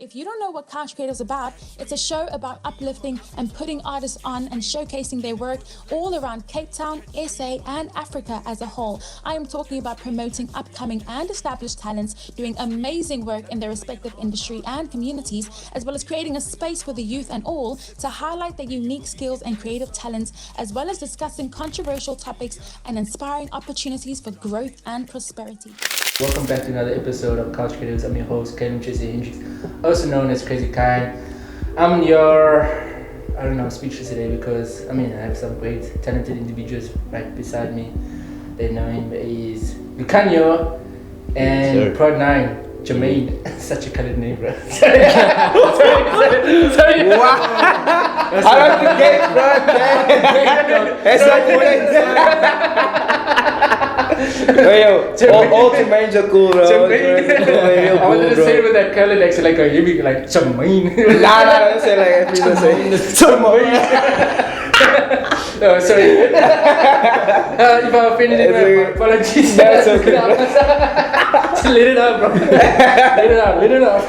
If you don't know what Couch Creatives is about, it's a show about uplifting and putting artists on and showcasing their work all around Cape Town, SA, and Africa as a whole. I am talking about promoting upcoming and established talents doing amazing work in their respective industry and communities, as well as creating a space for the youth and all to highlight their unique skills and creative talents, as well as discussing controversial topics and inspiring opportunities for growth and prosperity. Welcome back to another episode of Couch Creatives. I'm your host, Kevin Hendricks, also known as Crazy Kai. I'm speechless today because I have some great talented individuals right beside me. Their name is Luukhanyo and Prod 9. Jermaine, such a colored name, bro. Sorry. Wow. I like the game, bro. That's all Jermaines are cool, bro. I wanted to say it with that color, like you be like Jermaine. Nah, say like Jermaine. Oh, sorry. If I offended you, my apologies. That's okay. Just let it out, bro. Let it out.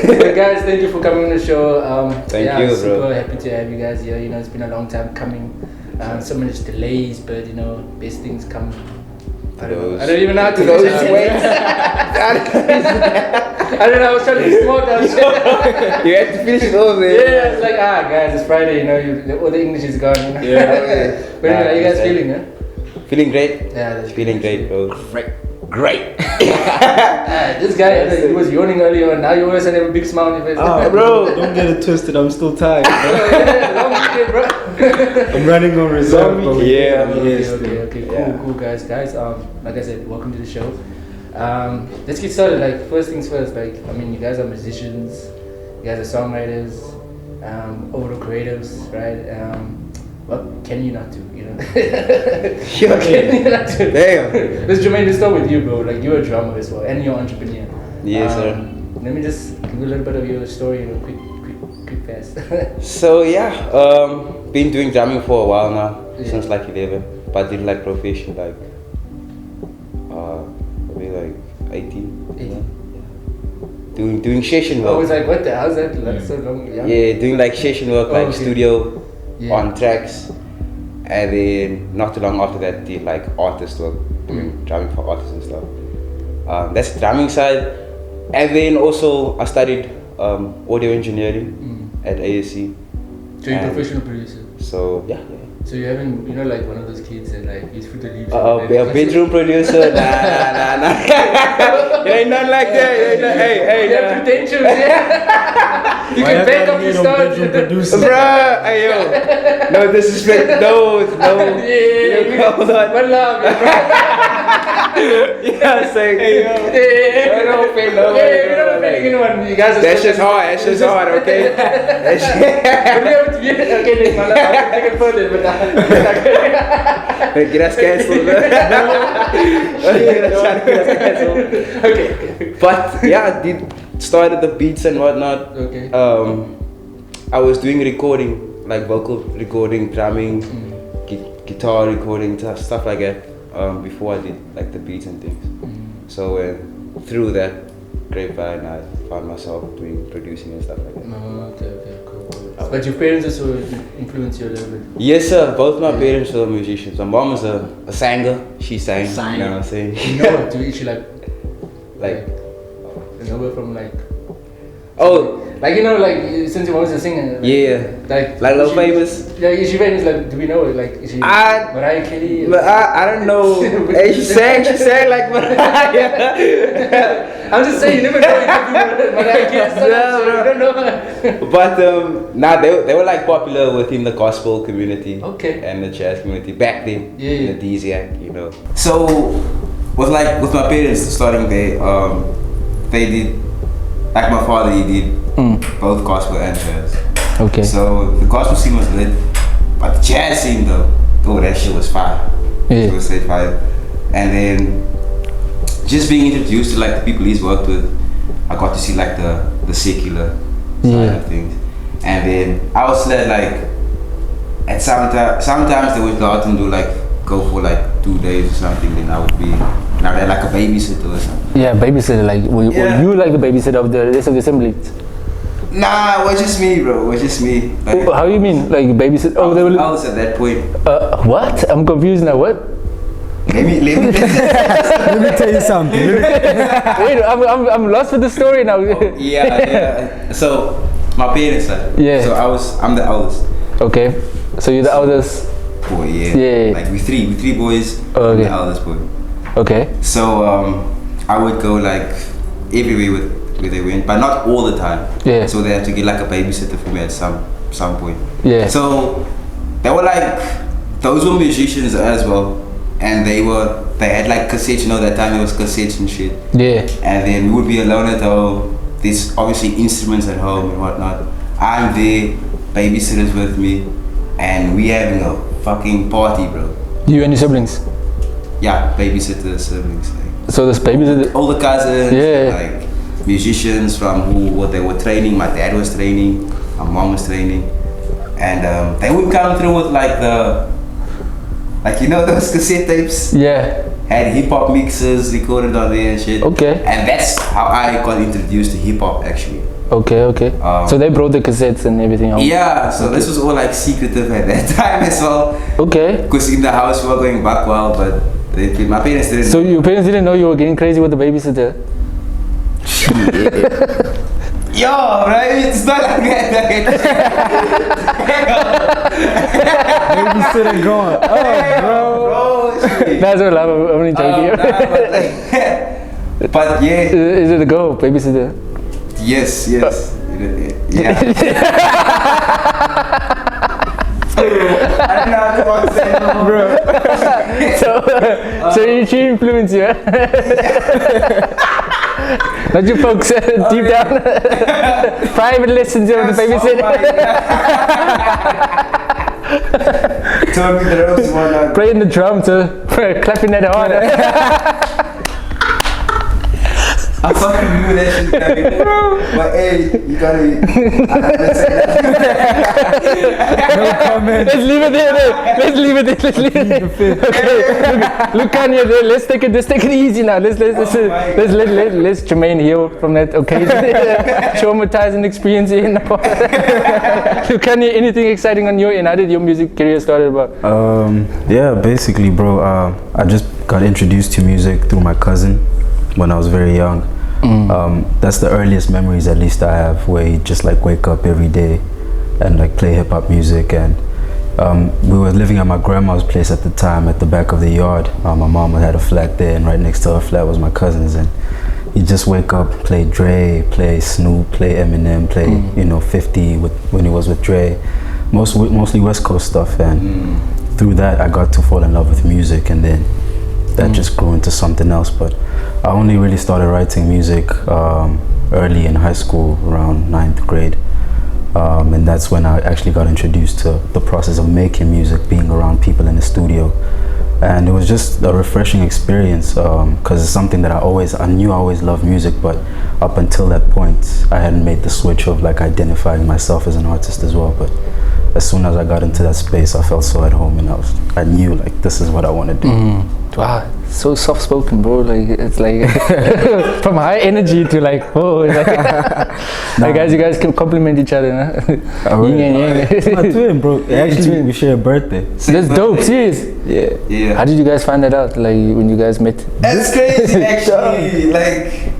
But guys, thank you for coming on the show. Thank you, bro. Super happy to have you guys here. You know, it's been a long time coming. So many delays, but you know, best things come. I don't even know how to do this. I don't know, I was trying to be smart. You had to finish it all, man. Yeah, it's like, guys, it's Friday, you know, all the English is gone, you know? Yeah. But anyway, how you guys feeling, huh? Feeling great? Yeah, that's feeling great, bro. Great. This guy, he was yawning earlier, and now you always have a big smile on your face. Oh, bro, don't get it twisted, I'm still tired. Long weekend, bro. I'm running on reserve. Yeah. Okay, cool, guys. Like I said, welcome to the show. Let's get started. Like, first things first, you guys are musicians, you guys are songwriters, overall creatives, right? What can you not do, you know? What can you not do? Damn. Let's start with you, bro. Like, you're a drummer as well, and you're an entrepreneur. Yes, sir. Let me just give a little bit of your story, you know, quick, fast. So, been doing drumming for a while now, since like 11, but did like profession, maybe like 18. Yeah. Doing session work. I was like, what the hell is that? Like, so long. Yeah, doing like session work, studio on tracks, and then not too long after that did like artist work, doing drumming for artists and stuff. That's the drumming side, and then also I studied audio engineering at ASC. So you're a professional producer. So yeah. So you haven't, you know, like one of those kids that like he's free to leave. A bedroom producer? Nah. It ain't nothing like that. Hey. You have credentials, yeah. You can back up your stars. Bruh, hey yo. No disrespect. No. Yeah. One love, bro. Yeah, say. Hey yo. Yeah. Don't offend nobody. Yeah, you don't offend anyone. You guys are That's just hard, okay? Okay, my love, I'll take it further, but get us cancelled, bro. Okay. But yeah, I started the beats and whatnot. Okay. I was doing recording, like vocal recording, drumming, guitar recording, stuff like that. Before I did like the beats and things. So through that grapevine, I found myself doing producing and stuff like that. Okay, cool. But your parents also influenced you a little bit? Yes, sir. Both my parents were musicians. My mom is a singer. She sang. You know what I'm saying? You know what? Do you actually like know her from like? Oh. Like, you know, like, since your mom is a singer. Like Lil Famous. Yeah, is she famous? Like, do we know her? Like, is she Mariah Carey? But I don't know. Hey, she sang like Mariah. I'm just saying, you never know. Mariah Carey. So you don't know her. But they were like popular within the gospel community. Okay. And the jazz community back then. Yeah. In the DZAC, you know. So with my parents starting there, they did. Like my father, he did both gospel and jazz. Okay. So the gospel scene was lit, but the jazz scene though, that shit was fire. Yeah. It was straight fire. And then just being introduced to like the people he's worked with, I got to see like the secular side of things. And then I was like, at sometimes they would go out and go for like 2 days or something, then I would be Now they're like a babysitter or something. Yeah, babysitter. Like, were you like the babysitter of the rest of the assembly? Nah, it was just me, bro. It was just me. Like, How you mean? Like babysit? Oh, they I were. was at that point. What? I'm confused now. What? Let me Let me tell you something. Wait, I'm lost with the story now. yeah. So my parents are. Yeah. So I'm the eldest. Okay. So you're the eldest. Boy, yeah. Yeah. Like we three boys. Oh, I'm okay. the eldest boy. Okay. So I would go like everywhere where they went, but not all the time. Yeah. So they had to get like a babysitter for me at some point. Yeah. So they were like, those were musicians as well, and they had like cassettes. You know, that time there was cassettes and shit. Yeah. And then we would be alone at home. There's obviously instruments at home and whatnot. I'm there, babysitters with me, and we having a fucking party, bro. You and your siblings. Yeah, babysitters, siblings, like So this babysitter. all the cousins, Yeah. like musicians from what they were training. My dad was training, my mom was training, and they would come through with like those cassette tapes. Yeah. Had hip hop mixes recorded on there and shit. Okay. And that's how I got introduced to hip hop actually. Okay. So they brought the cassettes and everything home. Yeah, so this was all like secretive at that time as well. Okay. Because in the house we were going back well, but my parents didn't. So your parents didn't know you were getting crazy with the babysitter? Yo, right? It's not like that. Babysitter gone. Oh, bro. shit. That's what I'm only joking. But yeah, Is it a go, babysitter? yes. Yeah. I don't know what to say, bro. So she influenced you, Not you folks deep down. Private lessons of the babysitter. Told me the ropes one night. Playing the drums, clapping that hard. I fucking knew that shit coming. But hey, you gotta. I gotta say that. No comment. Let's leave it there. Okay, Luukhanyo, let's take it easy now. Let's Jermaine heal from that occasion. Traumatizing experience here now. Luukhanyo, anything exciting on your end? How did your music career started about? Yeah, basically, bro. I just got introduced to music through my cousin when I was very young. That's the earliest memories, at least I have, where you just like wake up every day and like play hip hop music. And we were living at my grandma's place at the time, at the back of the yard. My mom had a flat there, and right next to her flat was my cousin's. And you just wake up, play Dre, play Snoop, play Eminem, play 50 when he was with Dre, mostly West Coast stuff. And through that, I got to fall in love with music, and then that just grew into something else. But I only really started writing music early in high school, around 9th grade. And that's when I actually got introduced to the process of making music, being around people in the studio. And it was just a refreshing experience, because it's something that I knew I always loved music, but up until that point, I hadn't made the switch of like identifying myself as an artist as well. But as soon as I got into that space, I felt so at home, and I knew like this is what I want to do. Wow, so soft spoken, bro. Like it's like from high energy to like like you guys can compliment each other, huh? Yin and yang. It's my twin, bro. Actually, we share a birthday. That's dope. Serious. Yeah. How did you guys find that out? Like when you guys met? That's crazy, actually. Like.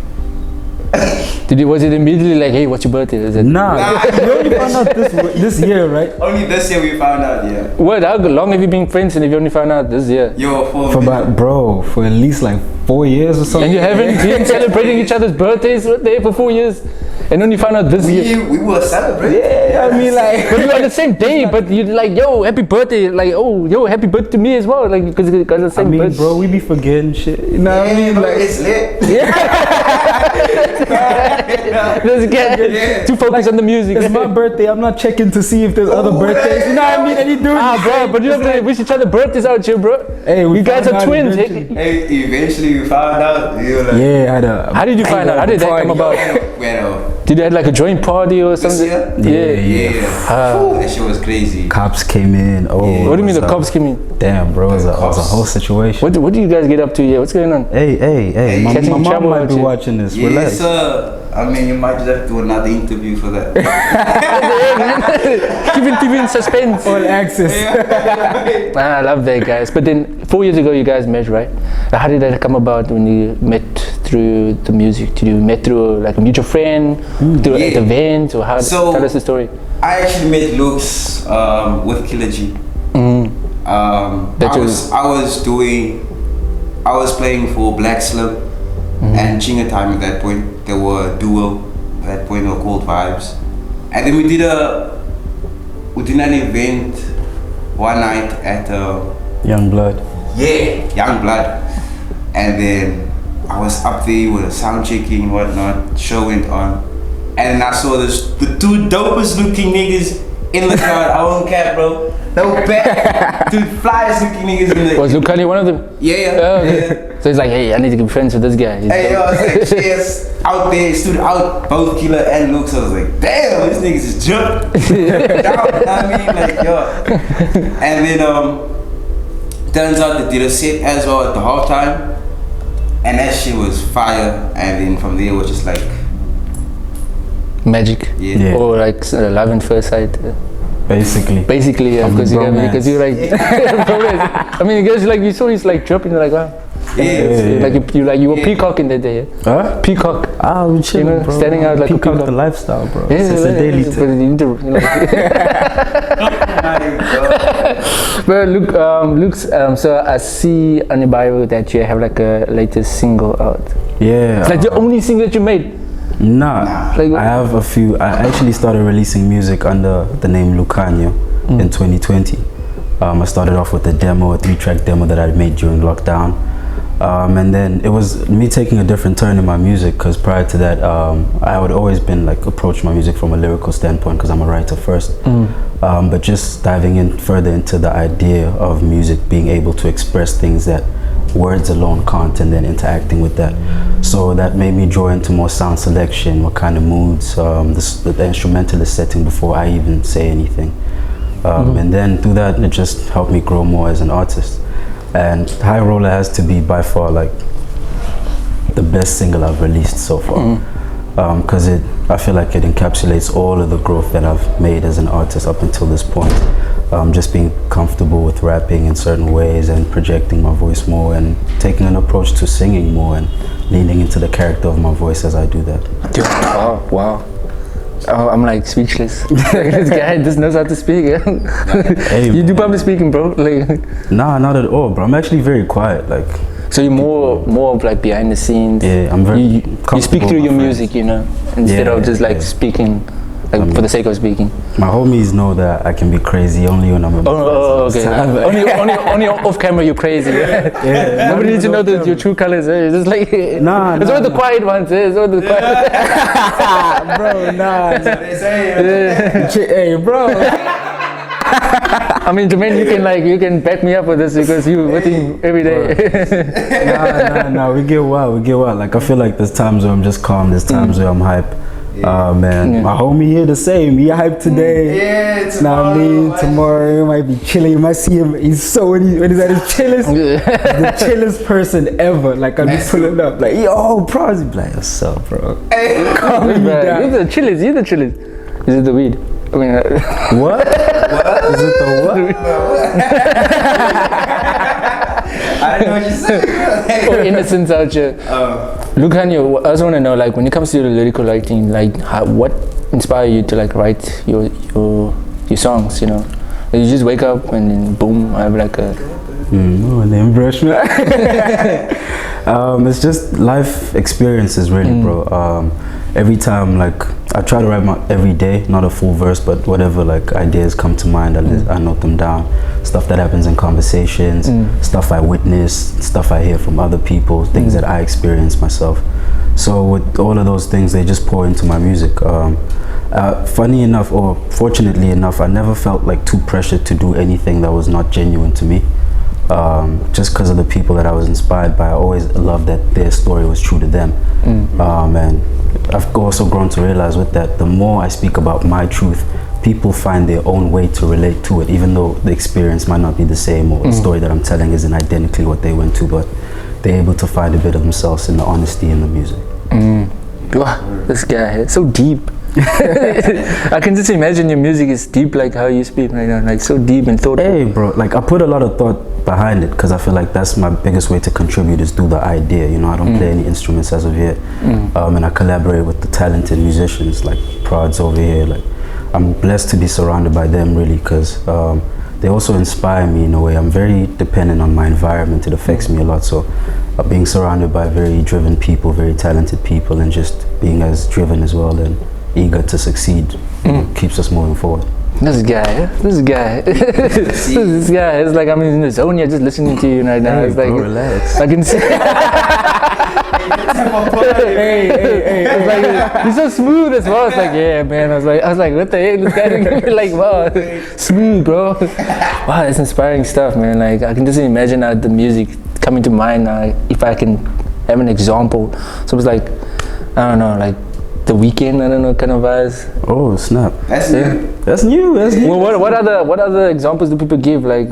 Was it immediately like, hey, what's your birthday? Is it? Nah. We only found out this year, right? Only this year we found out, yeah. What? How long have you been friends and if you only found out this year? Yo, For at least like 4 years or something. And you haven't been celebrating each other's birthdays there for 4 years? And only found out this year? We were celebrating. Yeah, I mean like. But you on the same day, but you like, yo, happy birthday. Like, oh, yo, happy birthday to me as well. Like, because the same birthday. Bro, we be forgetting shit. You know what I mean? Like, it's lit. Let's get too focused on the music. It's my birthday. I'm not checking to see if there's other birthdays. You know what I mean? And you doing bro, but you have to wish each other birthdays out here, bro. Hey, you guys are twins. Hey, eventually we found out. Like, yeah, how did you find out? How did that come about? Did you have like a joint party or something? Yeah. That shit was crazy. Cops came in. Oh, what do you mean the cops came in? Damn, bro, it was a whole situation. What do you guys get up to here? What's going on? Hey, my mom might be watching this. Yeah, Relax. I mean, you might just have to do another interview for that. Keeping in suspense. All access. I love that, guys. But then 4 years ago, you guys met, right? How did that come about when you met through the music? Did you met through like a mutual friend, through an event, or how? So, tell us the story. I actually met Lux with Killer G. I was playing for Black Slim and Chinga Time at that point. They were a duo at that point. They were called Vibes. And then we did an event one night at Young Blood. Yeah, Young Blood. And then I was up there with a sound checking and whatnot. Show went on. And I saw the two dopest looking niggas in the crowd. I won't cap, bro. No bad. Two flyest looking niggas in the. Was Luukhanyo one of them? Yeah. Oh, okay. So he's like, hey, I need to get friends with this guy. Hey, yo, I was like, cheers. Out there, stood out, both Killer and Luke. So I was like, damn, these niggas is jumped. Down, I mean, like, yo. And then, turns out they did a set as well at the halftime. And that shit was fire. And then from there, it was just like, magic. Yeah. Or like love at first sight. Basically, yeah, because you're like, I mean, because like you saw he's like dropping, like, wow. yeah. Like you were peacocking that day. Yeah? Huh? Peacock. Ah, we chilling, You know, bro. standing out like a peacock. peacock. The lifestyle, bro. Yeah, It's a daily but thing. you need to, you know. But Luke's, so I see on your bio that you have like a latest single out. Yeah. It's like the only single that you made. Nah, Like, I have a few. I actually started releasing music under the name Luukhanyo in 2020. I started off with a 3-track demo that I made during lockdown. And then it was me taking a different turn in my music, because prior to that, I would always been like approach my music from a lyrical standpoint, because I'm a writer first. But just diving in further into the idea of music being able to express things that words alone can't, and then interacting with that. So that made me draw into more sound selection, what kind of moods, the instrumentalist setting before I even say anything. And then through that, it just helped me grow more as an artist. And High Roller has to be by far like the best single I've released so far. Because I feel like it encapsulates all of the growth that I've made as an artist up until this point. Just being comfortable with rapping in certain ways and projecting my voice more, and taking an approach to singing more and leaning into the character of my voice as I do that. Dude, wow. Oh, I'm like speechless. This guy just knows how to speak. Hey, you do public speaking, bro? Like, nah, not at all, bro. I'm actually very quiet. Like, so you're more of like behind the scenes. yeah, I'm very. You speak through with your my music, you know, instead of just like speaking, like for the sake of speaking. My homies know that I can be crazy only when I'm in my Okay. only off camera you're crazy. Yeah, Nobody needs to know your true colors. It's just like it's all the quiet ones. It's all the quiet. bro, nah. They say, Hey, bro. I mean, Jermaine, you can back me up with this because you with him every day. Nah. We get wild. Like, I feel like there's times where I'm just calm. There's times where I'm hype. Man, my homie here the same. He hyped today. yeah, Tomorrow he might be chilling. You might see him. He's so when he's at his chillest, the chillest person ever. Like, I'm just pulling up. Like, yo, bro. He's like, what's up, bro? Calm me down. You're the chillest. Is it the weed? I mean, What? Is it the what? I don't know what you said. for innocence out here. Luukhanyo, I just want to know, like, when it comes to the lyrical writing, like, what inspired you to like write your songs? You know, like, you just wake up and then boom, I have like a. And then brush me. It's just life experiences, really, bro. Every time, like, I try to write every day, not a full verse, but whatever like ideas come to mind, I note them down. Stuff that happens in conversations, stuff I witness, stuff I hear from other people, things that I experience myself. So with all of those things, they just pour into my music. Funny enough, or fortunately enough, I never felt like too pressured to do anything that was not genuine to me. Just because of the people that I was inspired by. I always loved that their story was true to them. And I've also grown to realize with that, the more I speak about my truth, people find their own way to relate to it, even though the experience might not be the same, or the story that I'm telling isn't identically what they went to, but they're able to find a bit of themselves in the honesty in the music. Wow, this guy is so deep. I can just imagine your music is deep, like how you speak right now, like so deep and thoughtful. Hey, bro, like I put a lot of thought behind it because I feel like that's my biggest way to contribute is through the idea. You know, I don't play any instruments as of yet, and I collaborate with the talented musicians like Prods over here. Like, I'm blessed to be surrounded by them really because they also inspire me in a way. I'm very dependent on my environment. It affects me a lot. So being surrounded by very driven people, very talented people, and just being as driven as well and eager to succeed keeps us moving forward. This guy, this guy it's like I'm in the zone here just listening to you right now. Hey, it's like, bro, relax. I can see. It's like, you're so smooth as well. It's like, yeah, man. I was like, what the heck? This guy, like, wow, smooth, bro. Wow, that's inspiring stuff, man. Like, I can just imagine the music coming to mind. If I can have an example, so it's like, I don't know, like The Weeknd, I don't know, kind of vibes. Oh snap! That's new. That's new. That's new. Well, what other examples do people give? Like,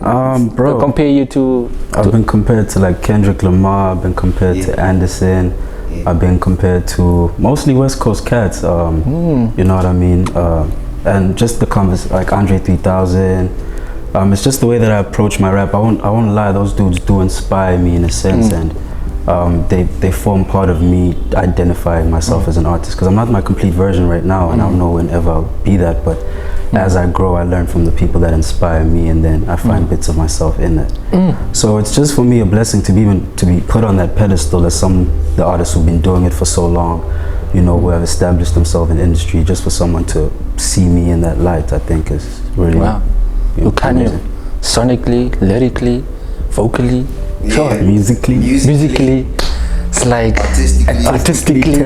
bro, compare you to. I've been compared to like Kendrick Lamar. I've been compared to Anderson. I've been compared to mostly West Coast cats. You know what I mean? And just the like Andre 3000. It's just the way that I approach my rap. I won't lie. Those dudes do inspire me in a sense, and they form part of me identifying myself as an artist. Because I'm not my complete version right now, and I don't know whenever I'll be that. But as I grow, I learn from the people that inspire me, and then I find bits of myself in that. So it's just for me a blessing to be put on that pedestal as the artists who've been doing it for so long, you know, who have established themselves in the industry. Just for someone to see me in that light, I think is really Luukhanyo, sonically, lyrically, vocally, musically, it's like artistically,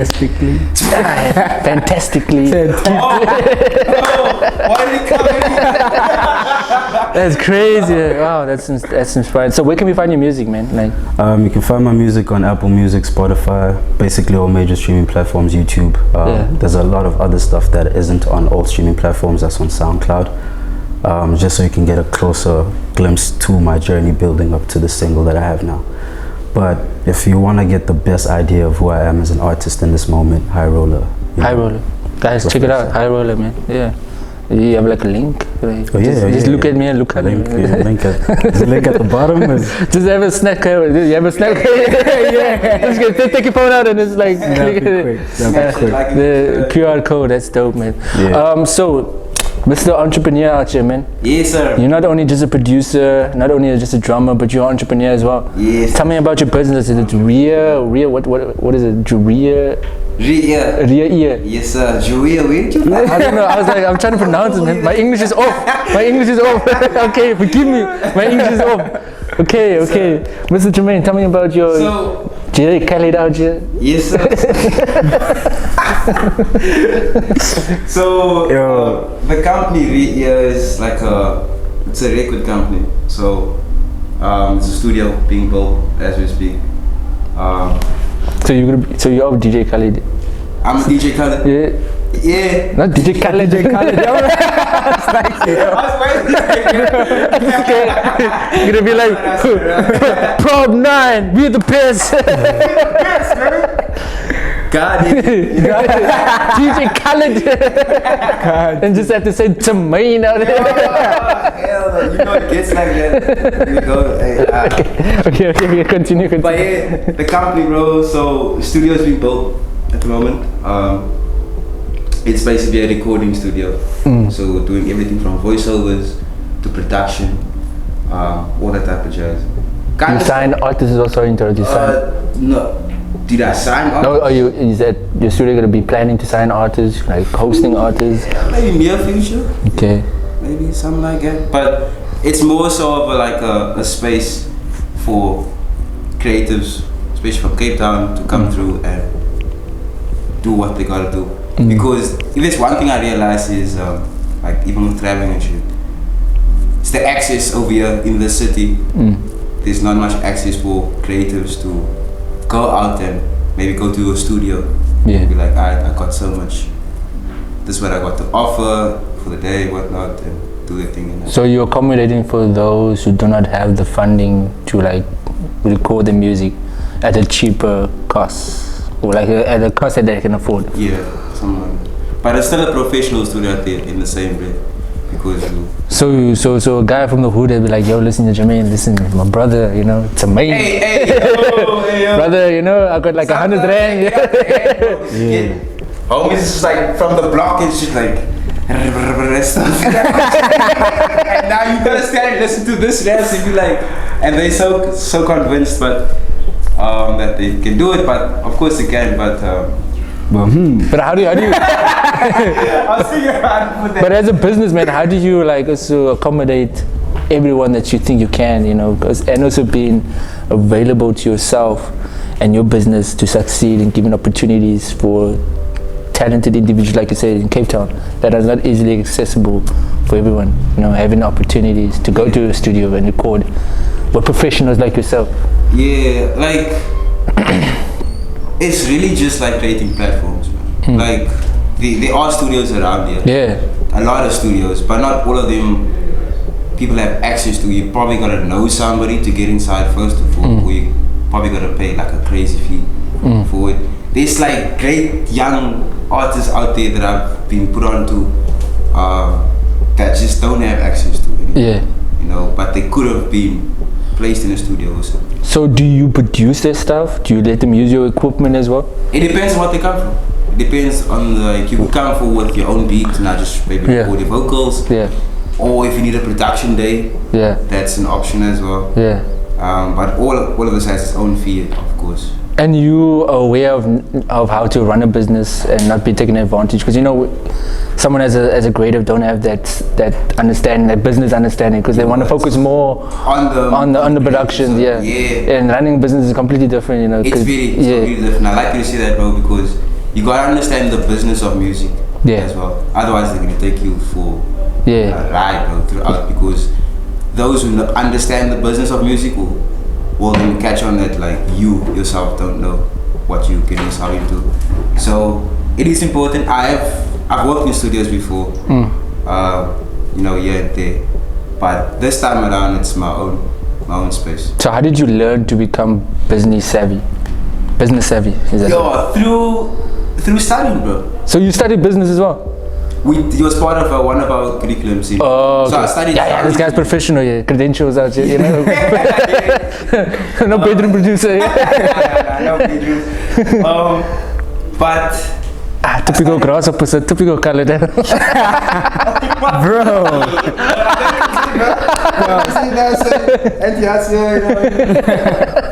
fantastically. Why did it come in? That's crazy. Wow, that's inspiring. So where can we find your music, man? Like, you can find my music on Apple Music, Spotify, basically all major streaming platforms, YouTube. There's a lot of other stuff that isn't on all streaming platforms. That's on SoundCloud. Just so you can get a closer glimpse to my journey building up to the single that I have now. But if you want to get the best idea of who I am as an artist in this moment, High Roller. High Roller. Guys, check it out. High Roller, man. Yeah. You have like a link? Like, just look at me and look at me. Link at the bottom. Just have a snack. You have a snack. Yeah. Just take your phone out and it's like. That'd be quick. The QR code, that's dope, man. Yeah. So, Mr. Entrepreneur out here, man. Yes, sir. You're not only just a producer, not only just a drummer, but you're an entrepreneur as well. Yes. Tell me about your business. Is it Ria? What is it? Ria? Yes, sir. Juria, I don't know. I was like, I'm trying to pronounce it, man. My English is off. Okay, forgive me. My English is off. Okay. Mr. Jermaine, tell me about your. Jerry Khaled out here. Yes, sir. So the company is like it's a record company. So it's a studio being built as we speak. So you're DJ Khaled. I'm a DJ Khaled. Yeah. Not DJ Khaled. DJ Khaled. You're gonna be like Prob 9. We're the best. God, DJ Khaled. And just have to say Jermaine out there. Hell, you know it gets like that. Here we go. Okay, continue. But yeah, the company, bro. So studio is being built at the moment. It's basically a recording studio. So doing everything from voiceovers to production, all that type of jazz. You sign artists also into you sign? No. Did I sign artists? No, is that your studio gonna be planning to sign artists, like hosting artists? Maybe near future. Okay. Maybe something like that. But it's more so of a space for creatives, especially from Cape Town, to come through and do what they gotta do. Because if there's one thing I realize is, like even with traveling and shit, it's the access over here in the city. There's not much access for creatives to go out and maybe go to a studio. Yeah. Be like, I got so much. This is what I got to offer for the day, whatnot, and do the thing. And so you're accommodating for those who do not have the funding to like record the music at a cheaper cost. or like at a cost that they can afford. Yeah, something like that. But it's still a professional studio out there in the same way. Because so a guy from the hood would be like, yo, listen to Jermaine, listen, my brother, you know, it's amazing. Hey, yo. Brother, you know, I got like 100 rand. Yeah. Homies is just like from the block and shit like stuff. And now you gotta stand and listen to this dance and be like, and they so convinced but that they can do it, but of course they can, but But how do you I was thinking about it. but as a businessman, how do you like also accommodate everyone that you think you can, you know, and also being available to yourself and your business to succeed and giving opportunities for talented individuals, like you said, in Cape Town, that are not easily accessible for everyone, you know, having opportunities to go to a studio and record with professionals like yourself. Yeah, like it's really just like creating platforms, man. Like there are studios around here. Yeah. A lot of studios, but not all of them people have access to. You probably gotta know somebody to get inside first of all, or you probably gotta pay like a crazy fee for it. There's like great young artists out there that have been put on to that just don't have access to it. Yeah. You know, but they could have been placed in a studio or something. So do you produce their stuff? Do you let them use your equipment as well? It depends on what they come from. It depends on like you can come for with your own beat, not just maybe record your vocals. Yeah. Or if you need a production day, Yeah. that's an option as well. Yeah. But all of this has its own fee, of course. And you are aware of how to run a business and not be taken advantage, because you know someone as a creative don't have that understanding, that business understanding, because they want to focus more on the production. Yeah. And running a business is completely different, you know. It's completely different. I like you to say that, bro, because you gotta understand the business of music as well. Otherwise, they're gonna take you for a ride, bro, throughout. Because those who understand the business of music will then catch on that like you yourself don't know what you get yourself into. So it is important. I've worked in studios before, you know, here and there, but this time around it's my own space. So how did you learn to become business savvy? Is that Through studying, bro. So you studied business as well? He was part of one of our curriculums. Oh, okay. So I studied. Yeah, this guy's professional. Yeah, credentials out here. You know, no bedroom producer. No bedroom. But typical grasshopper, typical color. Bro.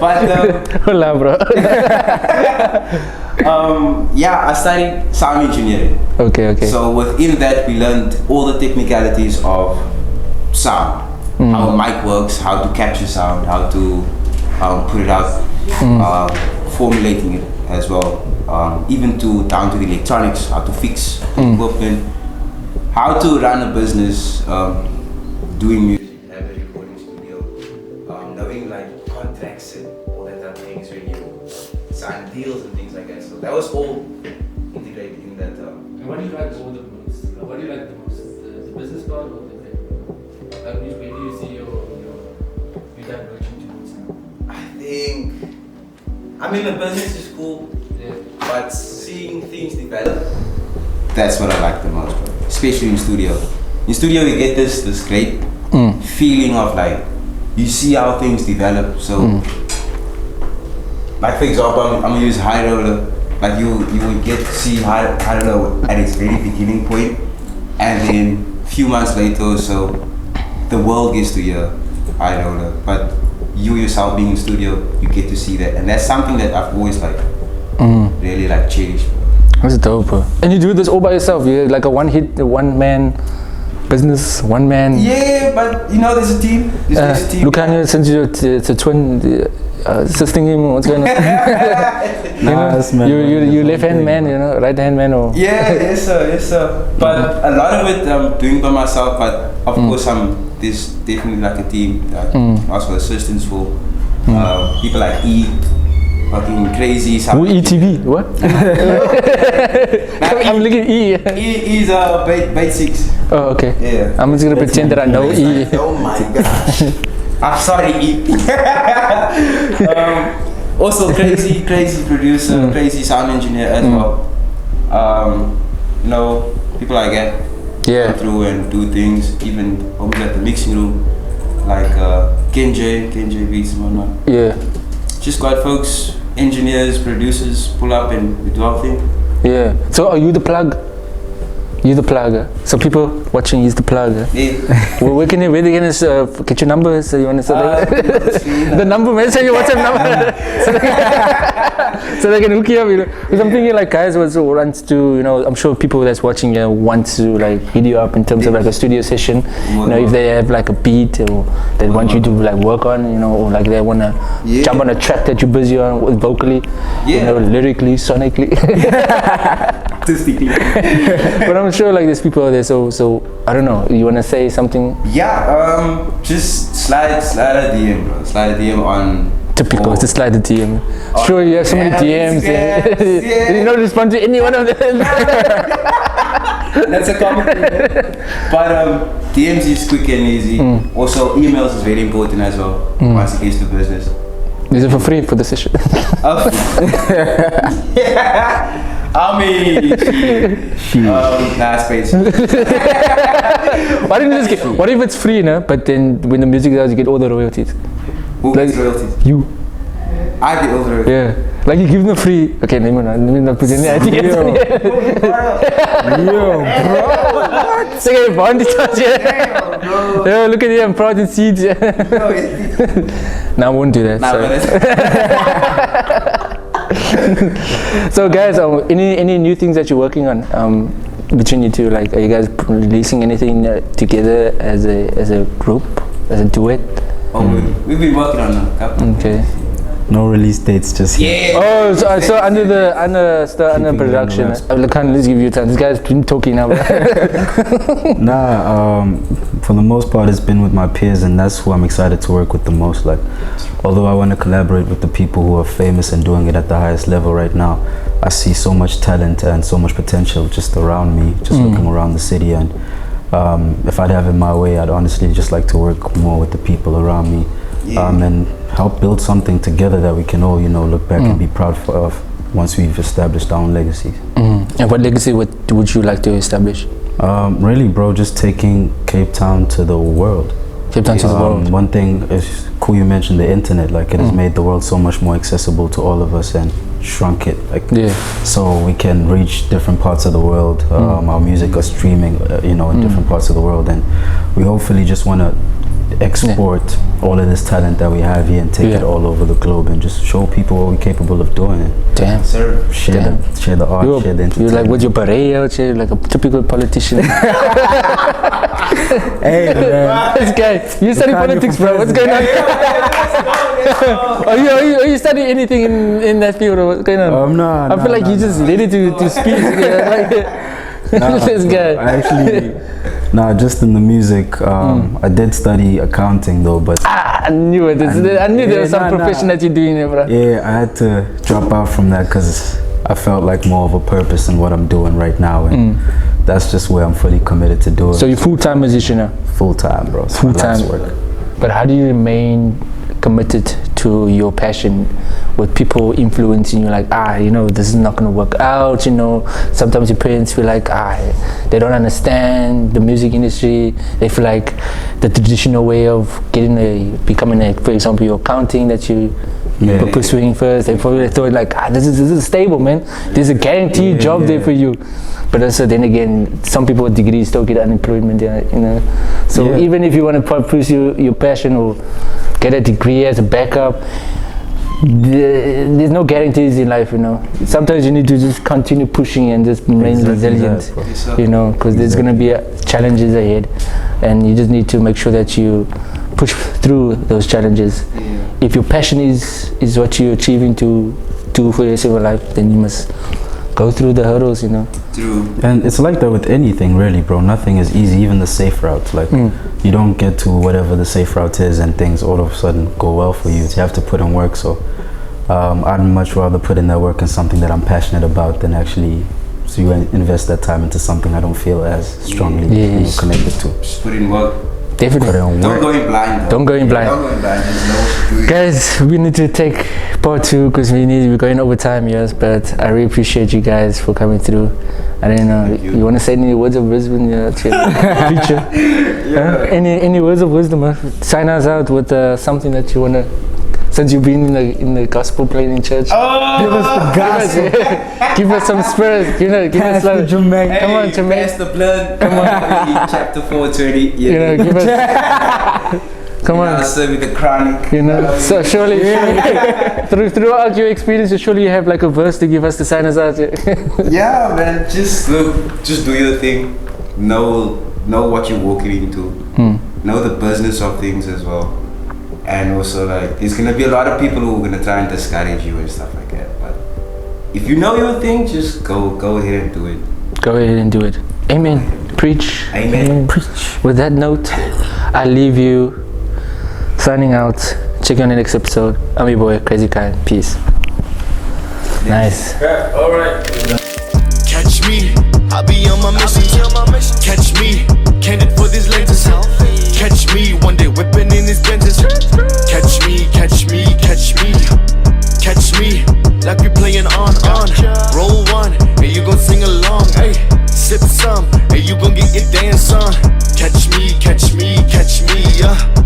But hola, bro. yeah, I studied sound engineering. Okay. So within that, we learned all the technicalities of sound, how a mic works, how to capture sound, how to put it out, formulating it as well, even down to the electronics, how to fix the equipment, how to run a business, doing music, have a recording studio, knowing like contracts and all that type of things when you sign deals and things like that. So that was all integrated in that. And what do you like the most? What do you like the most? The business part or the like, where do you see your diverging towards now? I think, I mean, the business is cool, but seeing things develop, that's what I like the most, bro. Especially in studio. In studio, you get this great feeling of like, you see how things develop. So, like for example, I'm gonna use High Roller. Like you would get to see High Roller at its very beginning point, and then a few months later or so, the world gets to hear High Roller. But you yourself being in studio, you get to see that, and that's something that I've always like really like cherished. That's dope, bro. And you do this all by yourself? You're like a one-man business, one man? Yeah, but you know, there's a team. There's a team. Luukhanyo, since it's a twin, assisting him, what's going on? You left-hand man, you know, right-hand man, or? Yeah, yes sir. But a lot of it I'm doing by myself, but of course there's definitely like a team that ask for assistance for. People like E, fucking crazy. Who ETV? What? I'm looking at E. E is bait 6. Oh, okay. Yeah. I'm just gonna pretend that I know E. Oh my gosh. I'm sorry, E. Also crazy producer, crazy sound engineer as well. You know, people like that come through and do things. Even when we at the mixing room, like Kenji beats and whatnot. Yeah. Just got folks, engineers, producers pull up and we do our thing. Yeah. So are you the plug? You the plug. So people watching, he's the plug. Yeah. Well, where can they get your number? So you want to say the number, man? Say your WhatsApp number. so they can hook you up. You know, because I'm thinking like guys who wants to, you know, I'm sure people that's watching want to like hit you up in terms of like a studio session. You know, if they have like a beat or they want you to like work on, you know, or like they want to jump on a track that you're busy on with vocally, you know, lyrically, sonically. But I'm sure like there's people out there, so I don't know, you want to say something? Yeah, just slide a DM, bro. Slide a DM on typical, just slide a DM. Sure, you have so many DMs. You don't respond to any one of them. That's a common thing. But DMs is quick and easy. Also, emails is very important as well. Once it gets to business. Is it for free for the session? I mean, nah, space. Why didn't you just get? What if it's free, no? But then when the music does, you get all the royalties. Who gets royalties? You. I get all the royalties. Yeah, like you give them free. Okay, let me not put any etiquette. Yo, bro. Second bond touch. Yo, look at him, proud and seeds. Now I won't do that. So guys, any new things that you're working on between you two? Like, are you guys releasing anything together as a group, as a duet? We've been working on a couple. Okay. No release dates just yet. Yeah. Oh, so under production. Let's give you time. This guy's been talking now. Nah, for the most part, it's been with my peers, and that's who I'm excited to work with the most. Like, although I want to collaborate with the people who are famous and doing it at the highest level right now, I see so much talent and so much potential just around me, just looking around the city. And if I'd have it my way, I'd honestly just like to work more with the people around me, and help build something together that we can all, you know, look back and be proud of once we've established our own legacies. And what legacy would you like to establish? Really, bro, just taking Cape Town to the world. Cape Town to the world. One thing is cool, you mentioned the internet. Like, it has made the world so much more accessible to all of us and shrunk it. Like, so we can reach different parts of the world. Our music are streaming, you know, in different parts of the world, and we hopefully just want to export all of this talent that we have here and take it all over the globe and just show people what we're capable of doing. Damn, sir. Share the art, share the entertainment. You're like with your beret out here, like a typical politician. Hey, man. This guy, you study politics, bro. What's going on? Are you studying anything in that field, or what's going on? No. I feel like you just ready to speak. This guy. Just in the music. I did study accounting though, but I knew it. I knew there was some profession that you're doing here, bro. Yeah, I had to drop out from that because I felt like more of a purpose in what I'm doing right now, and that's just where I'm fully committed to doing. So you're full-time musician now? Full-time, bro. Full-time work. But how do you remain committed to your passion with people influencing you, like, you know, this is not going to work out, you know? Sometimes your parents feel like, they don't understand the music industry. They feel like the traditional way of becoming for example, your accounting that you were pursuing first, they probably thought like, this is stable, man. There's a guaranteed job there for you. But also then again, some people with degrees still get unemployment, you know? So even if you want to pursue your passion or get a degree as a backup, there's no guarantees in life, you know. Sometimes you need to just continue pushing and just remain resilient, you know, because there's going to be challenges ahead, and you just need to make sure that you push through those challenges. If your passion is what you're achieving to do for your civil life, then you must go through the hurdles, you know. And it's like that with anything, really, bro. Nothing is easy, even the safe route. Like, you don't get to whatever the safe route is and things all of a sudden go well for you. You have to put in work. So I'd much rather put in that work in something that I'm passionate about than actually invest that time into something I don't feel as strongly connected to. Just put in work. Definitely. Don't go in blind. Though. Don't go in blind. Don't go in blind. Just know what you're doing. Guys, we need to take part 2 because we're going over time, yes. But I really appreciate you guys for coming through. I don't know. You want to say any words of wisdom, to your future? Any words of wisdom? Sign us out with something that you want to. Since you've been in the gospel playing in church, Give us the gospel. give us some spirit. Give us Pastor like, Jermaine. come on, Jermaine. Pass the blood. Come on. Chapter 4:20. Give us. Come on. Serve with the chronic. So surely, throughout your experience, surely you have like a verse to give us to sign us out. Yeah, man. Just do your thing. Know what you're walking into. Know the business of things as well. And also, like, there's gonna be a lot of people who are gonna try and discourage you and stuff like that. But if you know your thing, just go ahead and do it. Go ahead and do it. Amen. Preach. Amen. Preach. With that note, I leave you. Signing out. Check you on the next episode. I'm your boy, Crazy Kind. Peace. Nice. Yeah, all right. Catch me, I'll be on my mission. Catch me, candid for these lenses. Catch me, one day whipping in his Benzes. Catch me, catch me, catch me. Catch me, like we playing on. Roll one, and you gon' sing along. Hey, sip some, and you gon' get your dance on. Catch me, catch me, catch me, yeah.